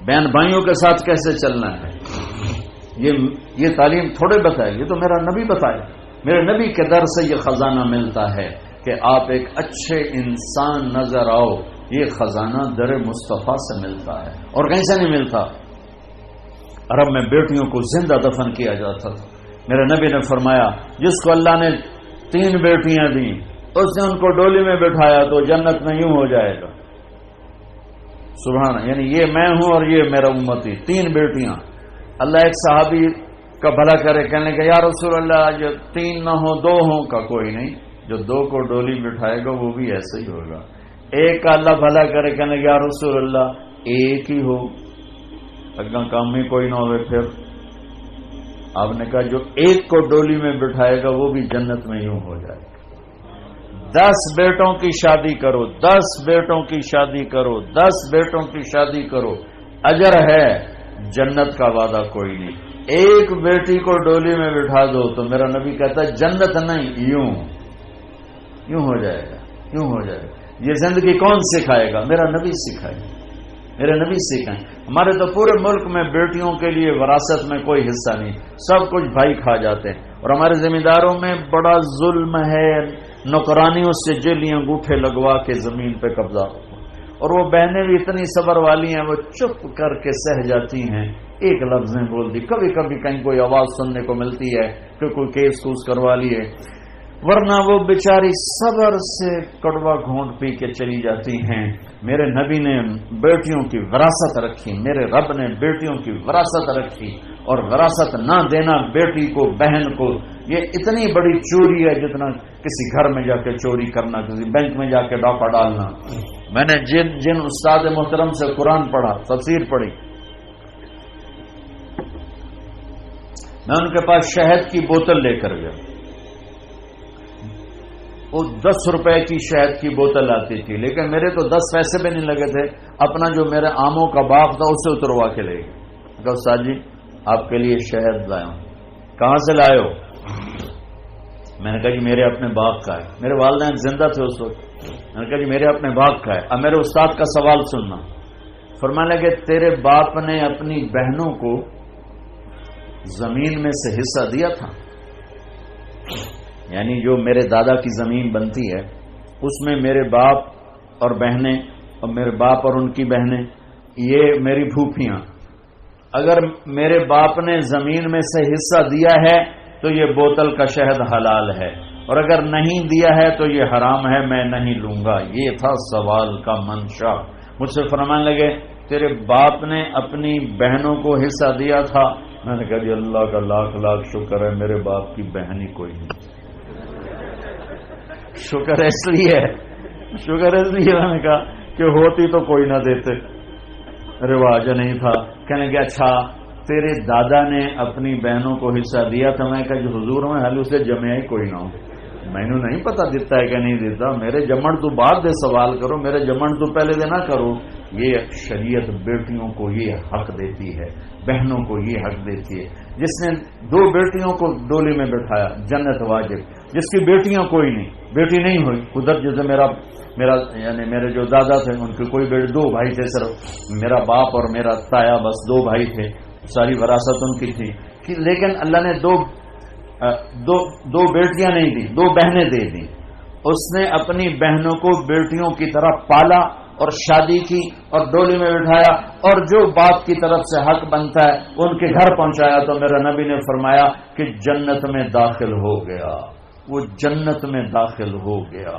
بہن بھائیوں کے ساتھ کیسے چلنا ہے، یہ تعلیم تھوڑے بتائے، یہ تو میرا نبی بتائے. میرے نبی کے در سے یہ خزانہ ملتا ہے کہ آپ ایک اچھے انسان نظر آؤ. یہ خزانہ در مصطفیٰ سے ملتا ہے اور کہیں سے نہیں ملتا. عرب میں بیٹیوں کو زندہ دفن کیا جاتا تھا. میرے نبی نے فرمایا جس کو اللہ نے 3 بیٹیاں دیں اس نے ان کو ڈولی میں بٹھایا تو جنت میں یوں ہو جائے گا. سبحان، یعنی یہ میں ہوں اور یہ میرا امتی، 3 بیٹیاں. اللہ ایک صحابی کا بھلا کرے، کہنے کہ یا رسول اللہ جو 3 نہ ہوں 2 ہوں. کا کوئی نہیں، جو 2 کو ڈولی بٹھائے گا وہ بھی ایسے ہی ہوگا. ایک کا اللہ بھلا کرے، کہنے کہ یا رسول اللہ 1 ہی ہو، اگاں کام میں کوئی نہ ہوئے. پھر آپ نے کہا جو 1 کو ڈولی میں بٹھائے گا وہ بھی جنت میں یوں ہو جائے گا. 10 بیٹوں کی شادی کرو، 10 بیٹوں کی شادی کرو، 10 بیٹوں کی شادی کرو، اجر ہے، جنت کا وعدہ کوئی نہیں. 1 بیٹی کو ڈولی میں بٹھا دو تو میرا نبی کہتا ہے جنت نہیں، یوں ہو جائے گا، یوں ہو جائے گا. یہ زندگی کون سکھائے گا؟ میرا نبی سکھائے گا، میرے نبی سکھائیں. ہمارے تو پورے ملک میں بیٹیوں کے لیے وراثت میں کوئی حصہ نہیں، سب کچھ بھائی کھا جاتے ہیں. اور ہمارے ذمہ داروں میں بڑا ظلم ہے، نوکرانیوں سے جیلی انگوٹھے لگوا کے زمین پہ قبضہ. اور وہ بہنیں بھی اتنی صبر والی ہیں، وہ چپ کر کے سہ جاتی ہیں، 1 لفظ نہیں بول دی. کبھی کبھی کہیں کوئی آواز سننے کو ملتی ہے کہ کوئی کیس کوس کروا لیے، ورنہ وہ بیچاری صبر سے کڑوا گھونٹ پی کے چلی جاتی ہیں. میرے نبی نے بیٹیوں کی وراثت رکھی، میرے رب نے بیٹیوں کی وراثت رکھی. اور وراثت نہ دینا بیٹی کو، بہن کو، یہ اتنی بڑی چوری ہے جتنا کسی گھر میں جا کے چوری کرنا، کسی بینک میں جا کے ڈاکہ ڈالنا. میں نے جن استاد محترم سے قرآن پڑھا، تفسیر پڑھی، میں ان کے پاس شہد کی بوتل لے کر گیا. وہ 10 روپے کی شہد کی بوتل آتی تھی، لیکن میرے تو 10 پیسے بھی نہیں لگے تھے. اپنا جو میرے آموں کا باغ تھا اسے اتروا کے لے گئے. کہا استاد جی آپ کے لیے شہد لایا ہوں. کہاں سے لائے ہو؟ میں نے کہا جی میرے اپنے باغ کا ہے. میرے والدین زندہ تھے اس وقت. میں نے کہا جی میرے اپنے باغ کا ہے. اب میرے استاد کا سوال سننا. فرمانے لگے تیرے باپ نے اپنی بہنوں کو زمین میں سے حصہ دیا تھا، یعنی جو میرے دادا کی زمین بنتی ہے اس میں میرے باپ اور بہنیں اور میرے باپ اور ان کی بہنیں، یہ میری پھوپھیاں، اگر میرے باپ نے زمین میں سے حصہ دیا ہے تو یہ بوتل کا شہد حلال ہے، اور اگر نہیں دیا ہے تو یہ حرام ہے، میں نہیں لوں گا. یہ تھا سوال کا منشا. مجھ سے فرمانے لگے تیرے باپ نے اپنی بہنوں کو حصہ دیا تھا. میں نے کہا جی اللہ کا لاکھ لاکھ شکر ہے میرے باپ کی بہن ہی کوئی نہیں. شکر اس لیے میں نے کہا کہ ہوتی تو کوئی نہ دیتے، رواج نہیں تھا. کہنے کہ اچھا تیرے دادا نے اپنی بہنوں کو حصہ دیا تھا. میں کہا جو حضور میں حال اسے جمع ہی کوئی نہ ہو، مینو نہیں پتا دیتا ہے کہ نہیں دیتا. میرے جمن تو بعد دے سوال کرو، میرے جمن تو پہلے دے نہ کرو. یہ شریعت بیٹیوں کو یہ حق دیتی ہے، بہنوں کو یہ حق دیتی ہے. جس نے 2 بیٹیوں کو ڈولی میں بٹھایا جنت واجب. جس کی بیٹیاں کوئی نہیں، بیٹی نہیں ہوئی قدرت، جیسے میرا یعنی میرے جو دادا تھے ان کے کوئی بیٹے، 2 بھائی تھے صرف، میرا باپ اور میرا تایا، بس 2 بھائی تھے، ساری وراثت ان کی تھی. لیکن اللہ نے دو بیٹیاں نہیں دی، 2 بہنیں دے دی. اس نے اپنی بہنوں کو بیٹیوں کی طرح پالا اور شادی کی اور ڈولی میں بٹھایا، اور جو باپ کی طرف سے حق بنتا ہے ان کے گھر پہنچایا. تو میرا نبی نے فرمایا کہ جنت میں داخل ہو گیا، وہ جنت میں داخل ہو گیا.